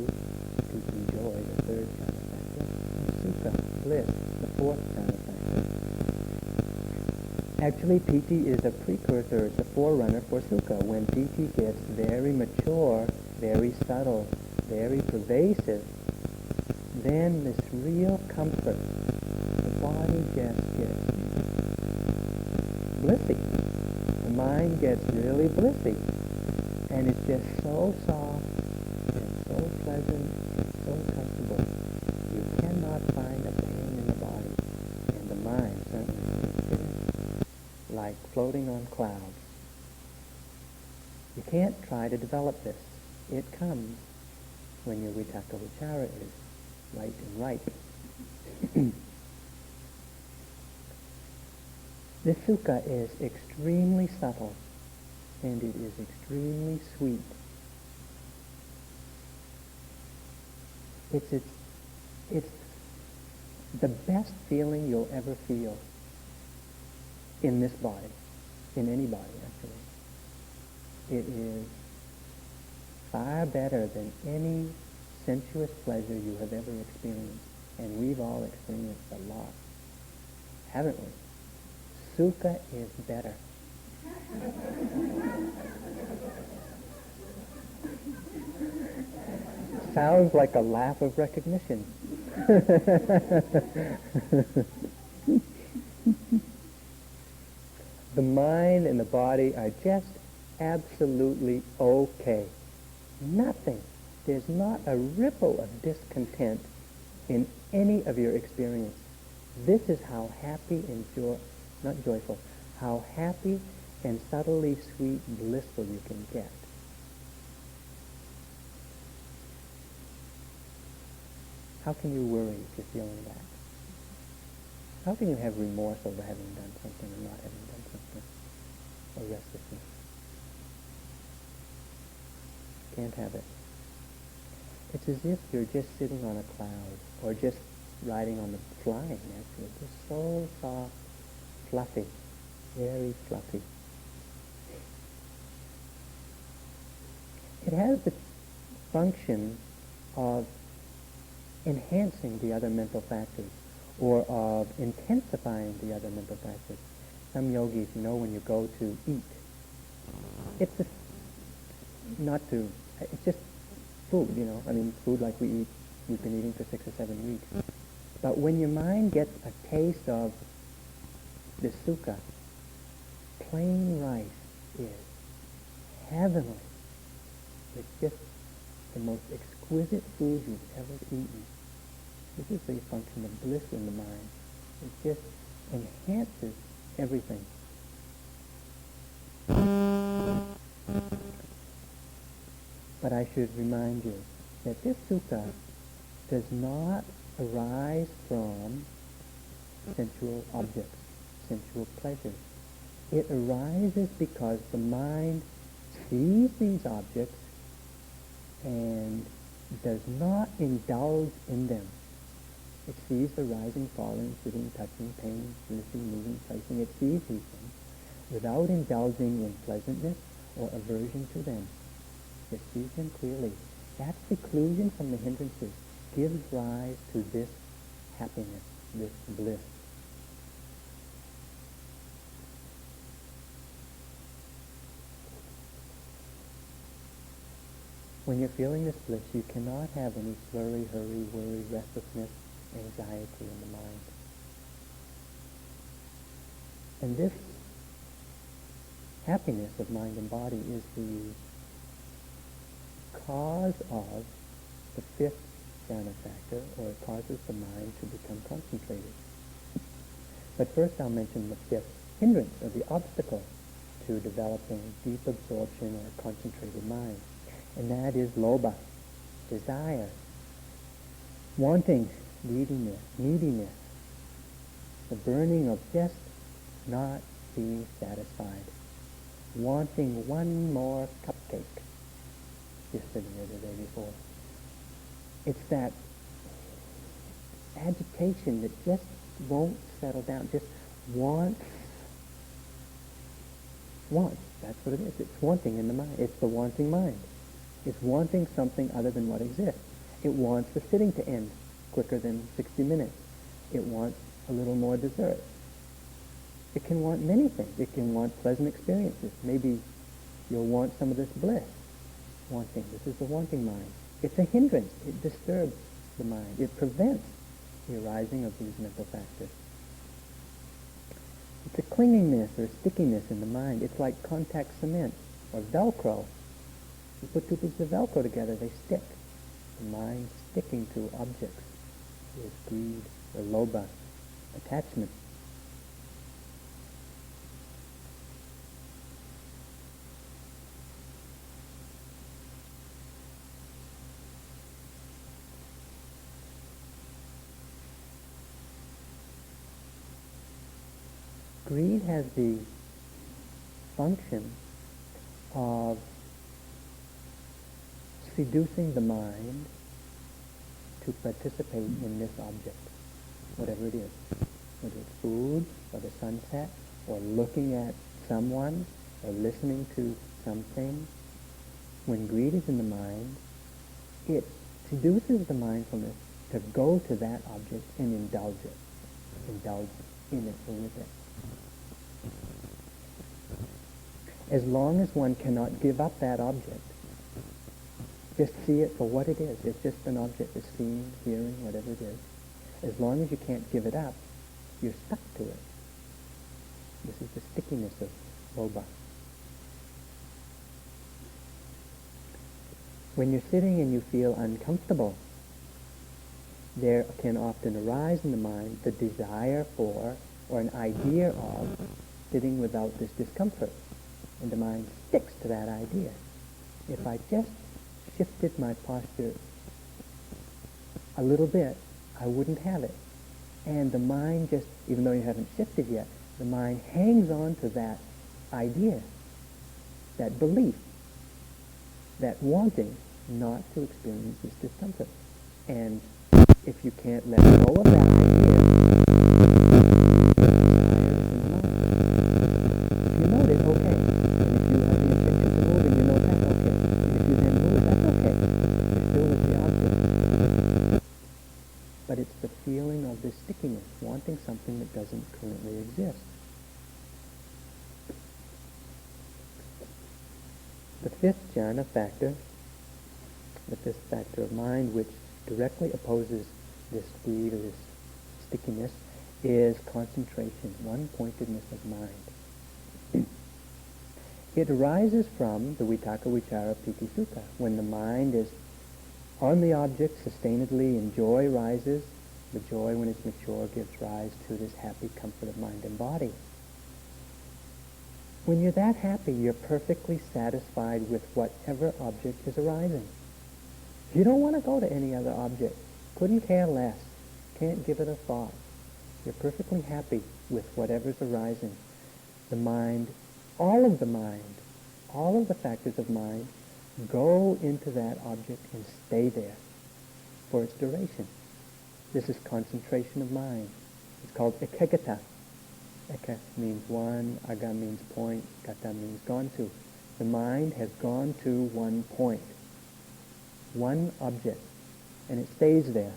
enjoy the third jhana factor, and sukha, bliss, the fourth jhana factor. Actually, piti is a precursor, it's a forerunner for sukha. When piti gets very mature, very subtle, very pervasive, then this real comfort, the body just gets blissy. The mind gets really blissy. And it's just so soft and so pleasant and so comfortable. You cannot find a pain in the body. And the mind certainly is sitting like floating on clouds. You can't try to develop this. It comes when your vitaka vichara is right and right. This sukha is extremely subtle, and it is extremely sweet. It's the best feeling you'll ever feel in this body, in any body actually. It is far better than any sensuous pleasure you have ever experienced, and we've all experienced a lot, haven't we? Sukha is better. Sounds like a laugh of recognition. The mind and the body are just absolutely okay. Nothing. There's not a ripple of discontent in any of your experience. This is how happy and not joyful, how happy and subtly sweet and blissful you can get. How can you worry if you're feeling that? How can you have remorse over having done something or not having done something? Or restlessness? Can't have it. It's as if you're just sitting on a cloud, or just riding on the flying, actually. Just so soft, fluffy, very fluffy. It has the function of enhancing the other mental factors, or of intensifying the other mental factors. Some yogis, when you go to eat, it's just food, food like we've been eating for 6 or 7 weeks. But when your mind gets a taste of the sukha, plain rice is heavenly. It's just the most exquisite food you've ever eaten. This is the function of bliss in the mind. It just enhances everything. But I should remind you that this sukha does not arise from sensual objects, sensual pleasures. It arises because the mind sees these objects and does not indulge in them. It sees the rising, falling, sitting, touching, pain, lifting, moving, placing. It sees these things without indulging in pleasantness or aversion to them. It sees them clearly. That seclusion from the hindrances gives rise to this happiness, this bliss. When you're feeling this bliss, you cannot have any flurry, hurry, worry, restlessness, anxiety in the mind. And this happiness of mind and body is the cause of the fifth jhana factor, or it causes the mind to become concentrated. But first I'll mention the fifth hindrance, or the obstacle to developing deep absorption or concentrated mind. And that is lobha, desire, wanting, neediness, the burning of just not being satisfied, wanting one more cupcake yesterday or the day before. It's that agitation that just won't settle down, just wants. That's what it is. It's wanting in the mind. It's the wanting mind. It's wanting something other than what exists. It wants the sitting to end quicker than 60 minutes. It wants a little more dessert. It can want many things. It can want pleasant experiences. Maybe you'll want some of this bliss. Wanting. This is the wanting mind. It's a hindrance. It disturbs the mind. It prevents the arising of these mental factors. It's a clingingness or stickiness in the mind. It's like contact cement or Velcro. You put two pieces of Velcro together, they stick. The mind sticking to objects is greed or lobha, attachment. Greed has the function of seducing the mind to participate in this object, whatever it is, whether it's food, or the sunset, or looking at someone, or listening to something. When greed is in the mind, it seduces the mindfulness to go to that object and indulge in it or with it. As long as one cannot give up that object, just see it for what it is. It's just an object, it's seeing, hearing, whatever it is. As long as you can't give it up, you're stuck to it. This is the stickiness of lobha. When you're sitting and you feel uncomfortable, there can often arise in the mind the desire for, or an idea of, sitting without this discomfort. And the mind sticks to that idea. If I just shifted my posture a little bit, I wouldn't have it. And the mind just, even though you haven't shifted yet, the mind hangs on to that idea, that belief, that wanting not to experience this discomfort. And if you can't let go of that idea, if you note it, okay. And if you have the intention to move and you know that, okay. And if you then move, that's okay. You're still with the object. But it's the feeling of this stickiness, wanting something that doesn't currently exist. The fifth jhana factor, the fifth factor of mind, which directly opposes this greed or this stickiness, is concentration, one-pointedness of mind. It arises from the vitakka, vichara, piti, sukha. When the mind is on the object sustainedly and joy rises, the joy when it's mature gives rise to this happy comfort of mind and body. When you're that happy, you're perfectly satisfied with whatever object is arising. You don't want to go to any other object. Couldn't care less. Can't give it a thought. You're perfectly happy with whatever's arising. the mind, all of the factors of mind go into that object and stay there for its duration. This is concentration of mind. It's called ekagata. Eka means one, aga means point, gata means gone to. The mind has gone to one point, one object, and it stays there.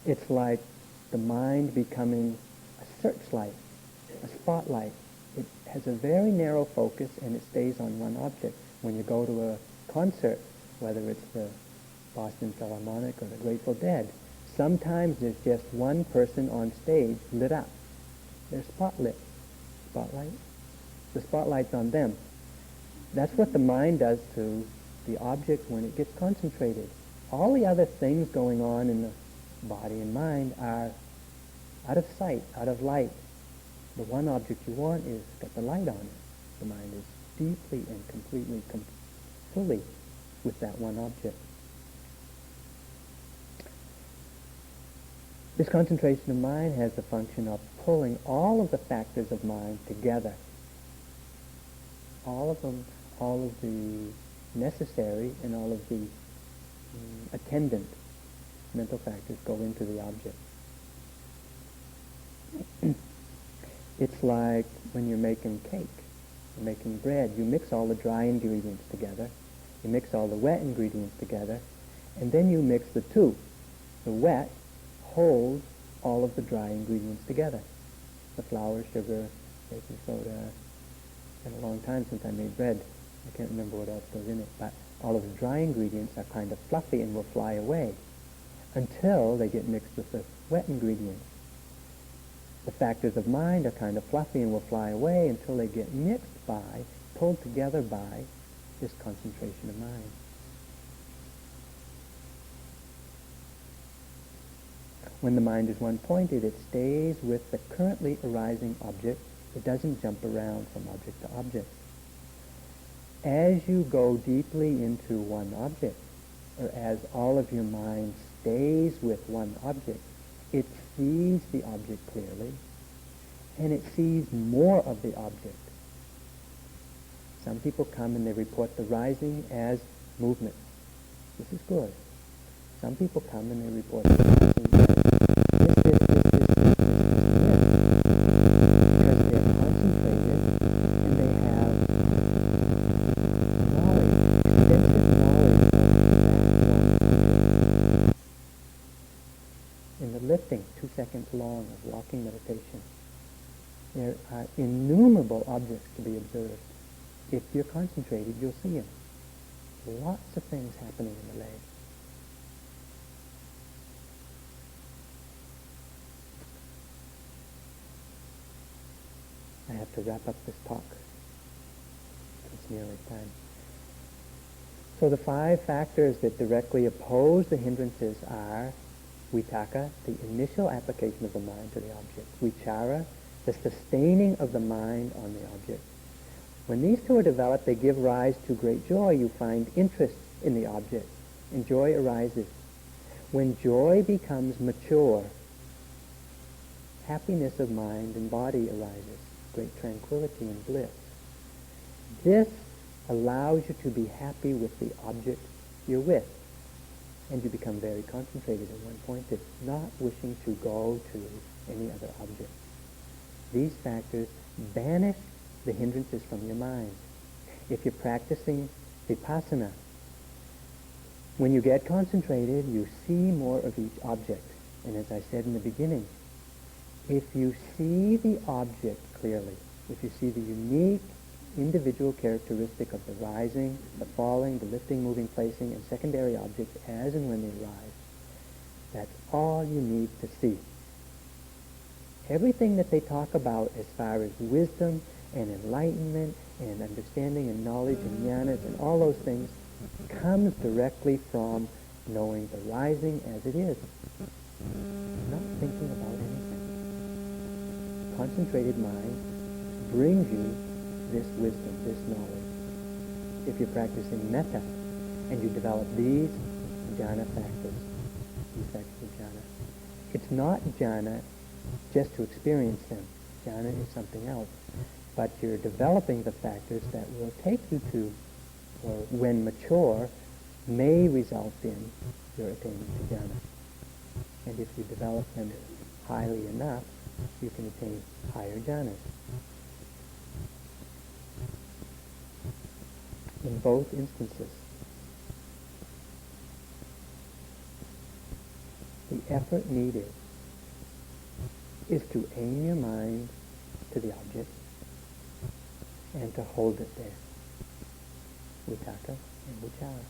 It's like the mind becoming a searchlight, a spotlight. It has a very narrow focus and it stays on one object. When you go to a concert, whether it's the Boston Philharmonic or the Grateful Dead, sometimes there's just one person on stage lit up. They're spotlight. The spotlight's on them. That's what the mind does to the object when it gets concentrated. All the other things going on in the body and mind are out of sight, out of light. The one object you want is got the light on it. The mind is deeply and completely, fully with that one object. This concentration of mind has the function of pulling all of the factors of mind together. All of them, all of the necessary and all of the attendant mental factors go into the object. It's like when you're making cake, you're making bread. You mix all the dry ingredients together, you mix all the wet ingredients together, and then you mix the two. The wet holds all of the dry ingredients together. The flour, sugar, baking soda. It's been a long time since I made bread. I can't remember what else goes in it, but all of the dry ingredients are kind of fluffy and will fly away until they get mixed with the wet ingredients. The factors of mind are kind of fluffy and will fly away until they get mixed by, pulled together by, this concentration of mind. When the mind is one-pointed, it stays with the currently arising object. It doesn't jump around from object to object. As you go deeply into one object, or as all of your mind stays with one object, it sees the object clearly, and it sees more of the object. Some people come and they report the rising as movement. This is good. Some people come and they report the rising as this, because they're concentrated and they have knowledge, extensive knowledge of that one object. In the lifting, 2 seconds long of walking meditation, there are innumerable objects to be observed. If you're concentrated, you'll see them. Lots of things happening in the leg. I have to wrap up this talk. It's nearly time. So the 5 factors that directly oppose the hindrances are vitaka, the initial application of the mind to the object. Vichara, the sustaining of the mind on the object. When these two are developed, they give rise to great joy. You find interest in the object, and joy arises. When joy becomes mature, happiness of mind and body arises, great tranquility and bliss. This allows you to be happy with the object you're with, and you become very concentrated and one-pointed, not wishing to go to any other object. These factors banish the hindrances from your mind. If you're practicing vipassana, when you get concentrated, you see more of each object. And as I said in the beginning, if you see the object clearly, if you see the unique individual characteristic of the rising, the falling, the lifting, moving, placing, and secondary objects as and when they arise, that's all you need to see. Everything that they talk about as far as wisdom and enlightenment and understanding and knowledge and jhana and all those things comes directly from knowing the rising as it is, not thinking about anything. Concentrated mind brings you this wisdom, this knowledge. If you're practicing metta and you develop these jhana factors, these factors of jhana, it's not jhana just to experience them. jhana is something else. But you're developing the factors that will take you to, or when mature, may result in your attainment to jhana. And if you develop them highly enough, you can attain higher jhanas. In both instances, the effort needed is to aim your mind to the object and to hold it there. Vitakka and vichara.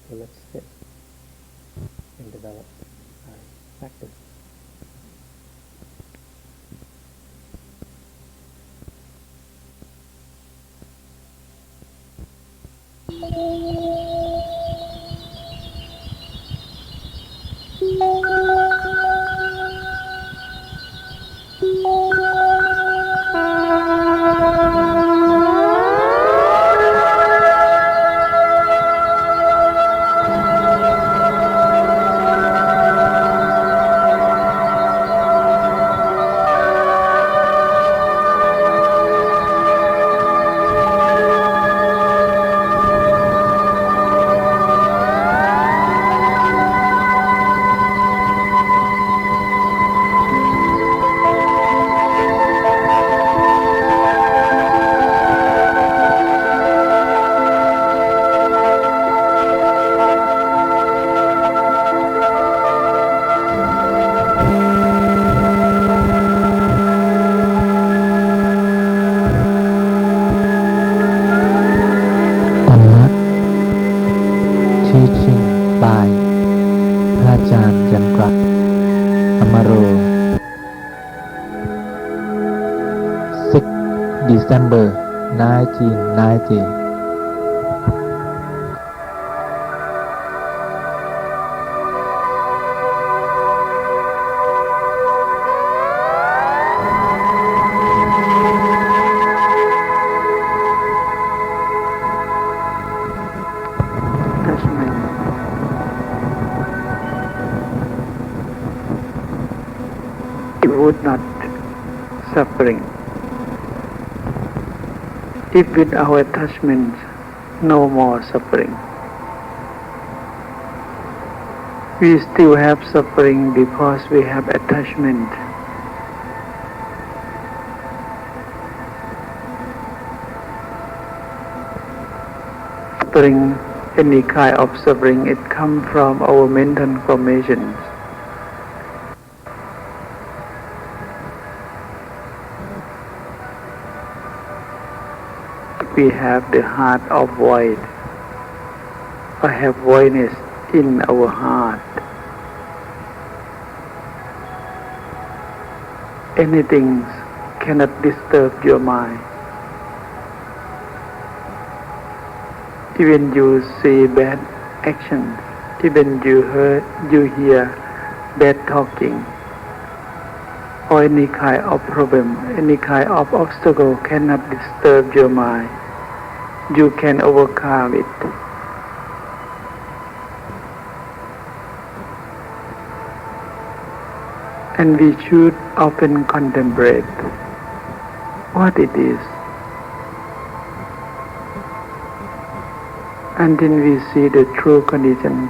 So let's sit and develop our practice. Teaching by พระอาจารย์ยันกรักอมโร 6 December 1990. Would not suffering. If with our attachment, no more suffering. We still have suffering because we have attachment. Suffering, any kind of suffering, it comes from our mental formations. We have the heart of void, or have voidness in our heart. Anything cannot disturb your mind. Even you see bad actions, even you hear bad talking, or any kind of problem, any kind of obstacle cannot disturb your mind. You can overcome it. And we should often contemplate what it is. And then we see the true conditions.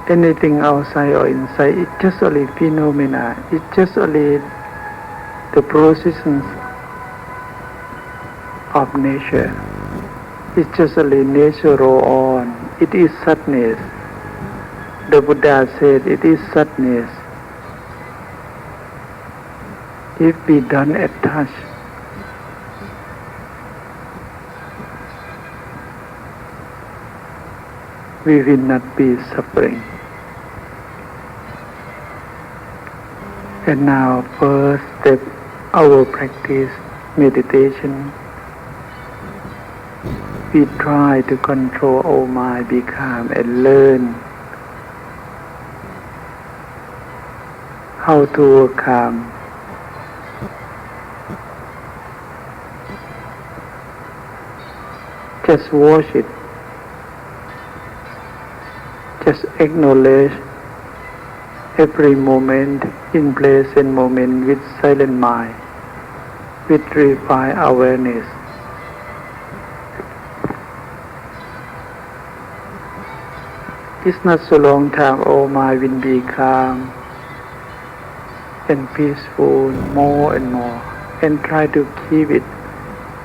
Anything outside or inside, it's just only phenomena. It's just only the processes of nature. It's just only natural on. It is sadness. The Buddha said it is sadness. If we don't attach, we will not be suffering. And now, first step, our practice, meditation. We try to control our mind, be calm, and learn how to overcome. Just watch it. Just acknowledge every moment in present moment with silent mind, with refined awareness. It's not so long time all mind will be calm and peaceful more and more, and try to keep it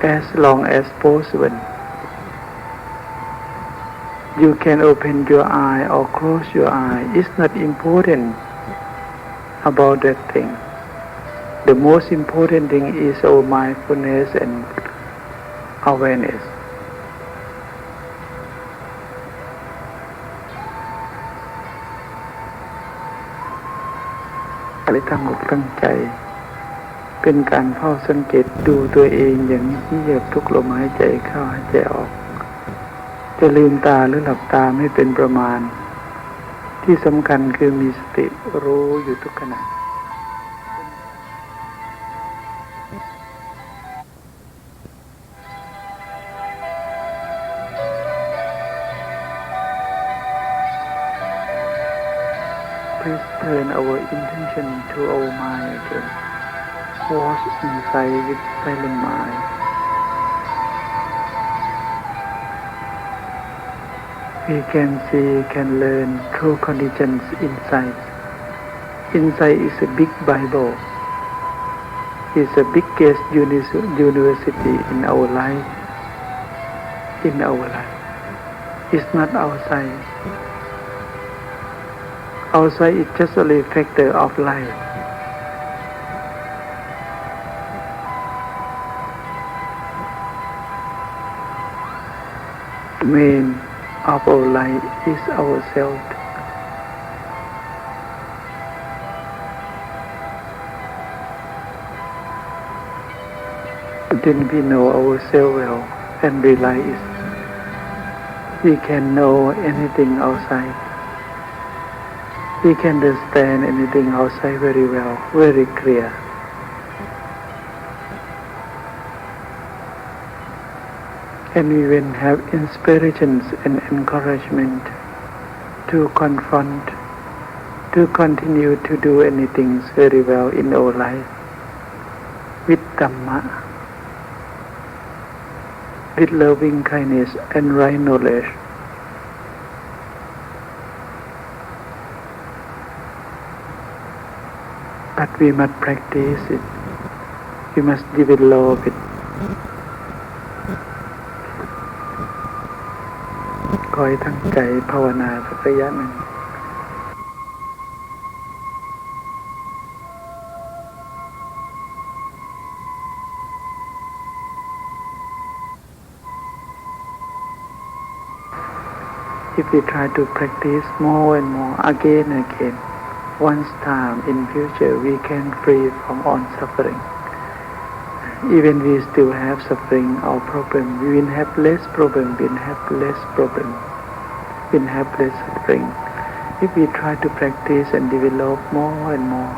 as long as possible. You can open your eye or close your eye. It's not important about that thing. The most important thing is our mindfulness and awareness. ให้ตั้งอกตั้งใจเป็นการเฝ้าสังเกตดูตัวเองอย่างนี้เหยียบทุกลมหายใจเข้าหายใจออกจะลืมตาหรือหลับตาไม่เป็นประมาณที่สำคัญคือมีสติรู้อยู่ทุกขณะ Please turn our intention to our mind again. Watch inside with silent mind. We can see, can learn through conditions inside. Inside is a big Bible. It's the biggest university in our life. It's not outside. Outside is just a factor of life. The main of our life is ourselves. Then we know ourselves well and realize we can know anything outside. We can understand anything outside very well, very clear. And we will have inspirations and encouragement to confront, to continue to do anything very well in our life with Dhamma, with loving kindness and right knowledge. But we must practice it. We must develop it. ขอให้ตั้งใจภาวนาสักระยะหนึ่ง If we try to practice more and more again and again, once time in future we can free from all suffering. Even we still have suffering or problem, we will have less problem, we will have less problem, we will have less suffering. If we try to practice and develop more and more,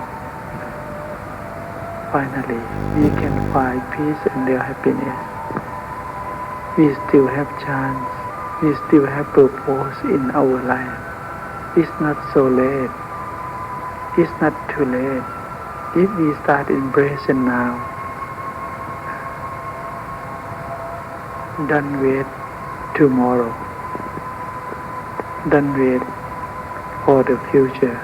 finally we can find peace and real happiness. We still have chance, we still have purpose in our life. It's not so late. It's not too late. If we start embracing now, don't wait tomorrow. Don't wait for the future.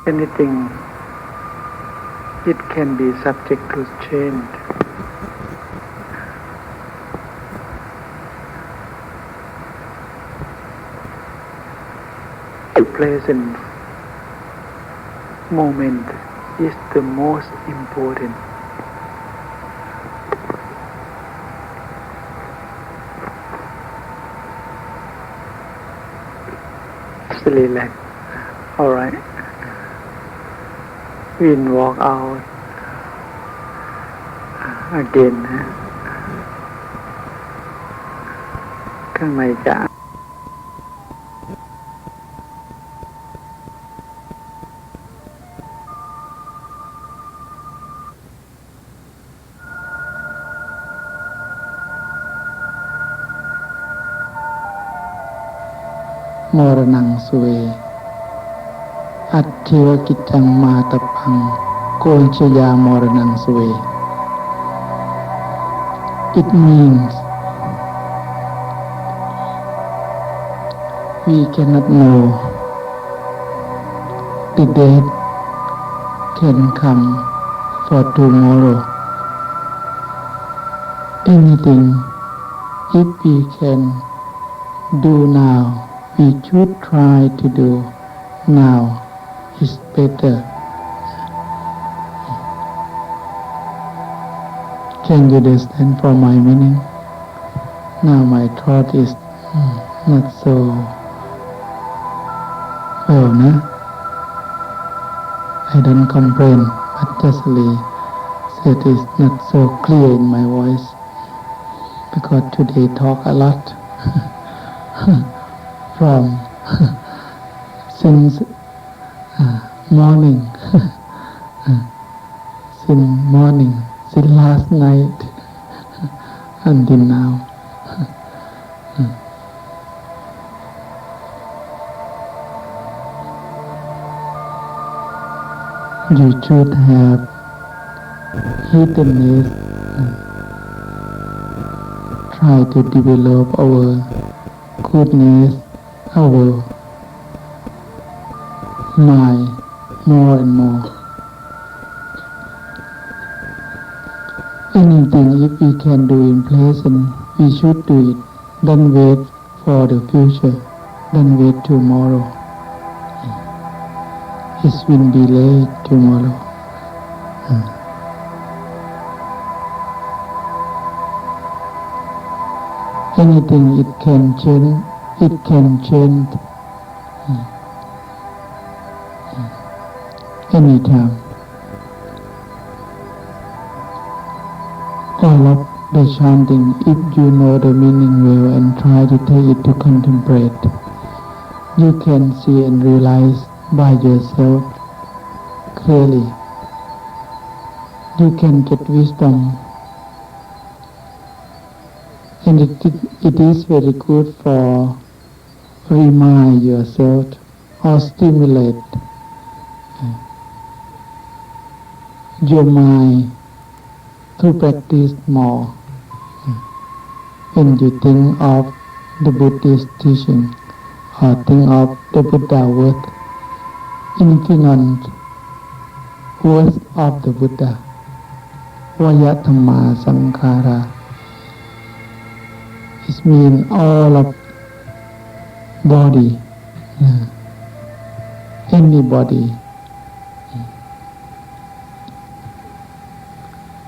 Anything, it can be subject to change. The present moment is the most important. Just relax. All right. We'll walk out again. ข้างในจะ มรณังสุเวอัตถิวกิจจังมาตปังโกนชยามรณังสุเว It means we cannot know the death can come for tomorrow. Anything if we can do now, we should try to do now is better. Can you understand from my meaning? Now my thought is not so well, no? I don't complain, but justly said it's not so clear in my voice because today talk a lot from since morning since last night until now. You should have hiddenness. Try to develop our goodness, our mind more and more. Anything if we can do in present, we should do it. Don't wait for the future. Don't wait tomorrow. It will be late tomorrow. Anything it can change anytime. All of the chanting, if you know the meaning well and try to take it to contemplate, you can see and realize by yourself clearly. You can get wisdom, and it is very good for remind yourself or stimulate your mind to practice more. When you think of the Buddhist teaching or think of the Buddha word, infinite words of the Buddha, Vayathamma Sankhara, it means all of body, anybody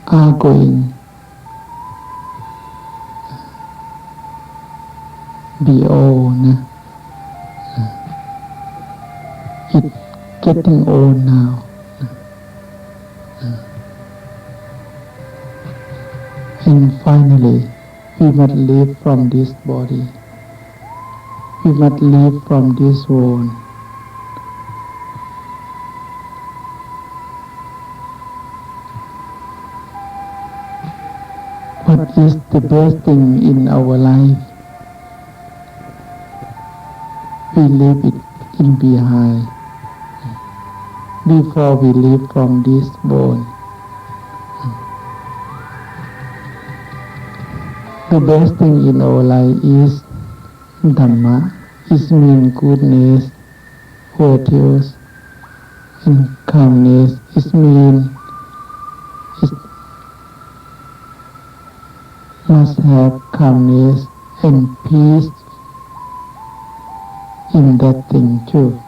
are going be old. It's getting old now. And finally, we must live from this body. We must live from this world. What is the best thing in our life? We leave it in behind before we leave from this bone. The best thing in our life is Dhamma. It means goodness, virtues, and calmness. It means it must have calmness and peace in that thing too.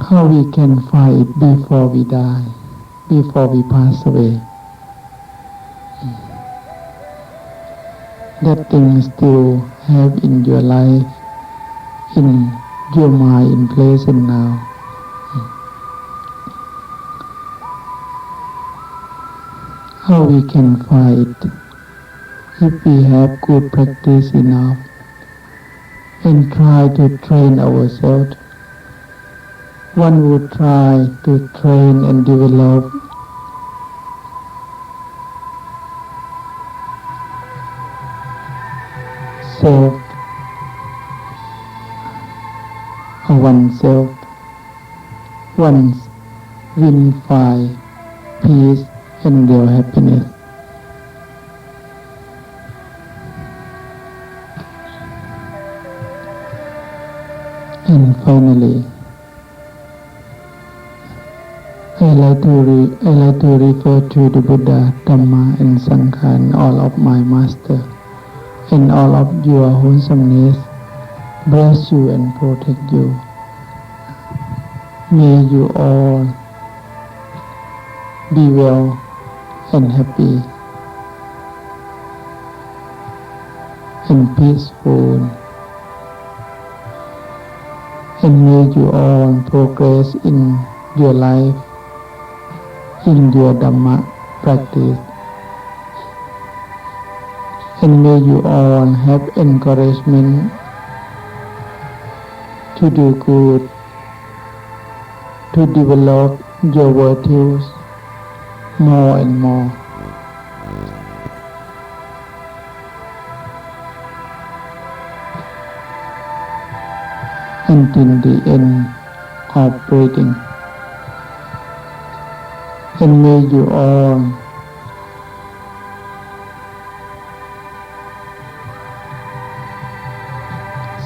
How we can find it before we die, before we pass away? That thing still have in your life, in your mind, in present now. How we can find it? If we have good practice enough and try to train ourselves, one would try to train and develop self oneself, one will find peace and real happiness. And finally, I like to refer to the Buddha, Dhamma, and Sangha, and all of my master, and all of your wholesomeness. Bless you and protect you. May you all be well and happy and peaceful, and may you all progress in your life, in your Dhamma practice, and may you all have encouragement to do good, to develop your virtues more and more. Until the end of breathing. And may you all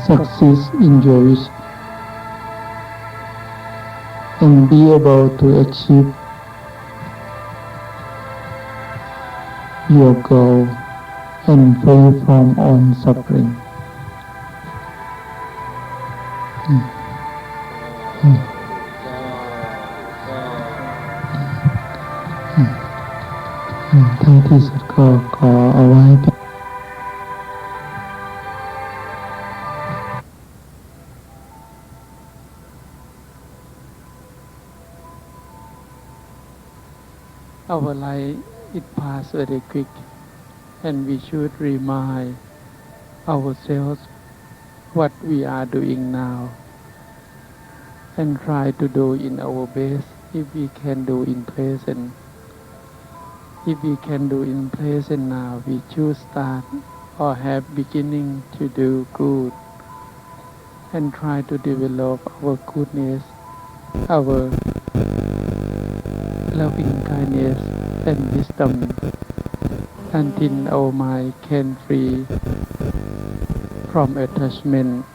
succeed in your wish and be able to achieve your goal and free from all suffering.ท้ายที่สุดก็ขอเอาไว้Our life it pass very quick, and we should remind ourselves what we are doing now, and try to do in our best if we can do in present. If we can do in present now, we should start or have beginning to do good, and try to develop our goodness, our loving kindness and wisdom until our mind can free from attachment,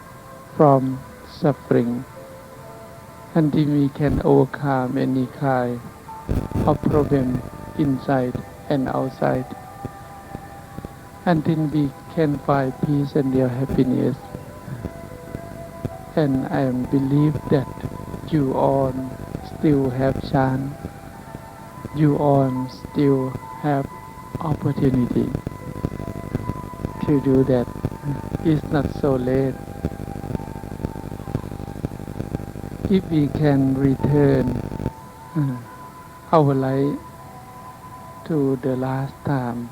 from suffering, until we can overcome any kind of problem inside and outside, until we can find peace and real happiness. And I believe that you all still have chance, you all still have opportunity to do that. It's not so late. If we can return our life to the last time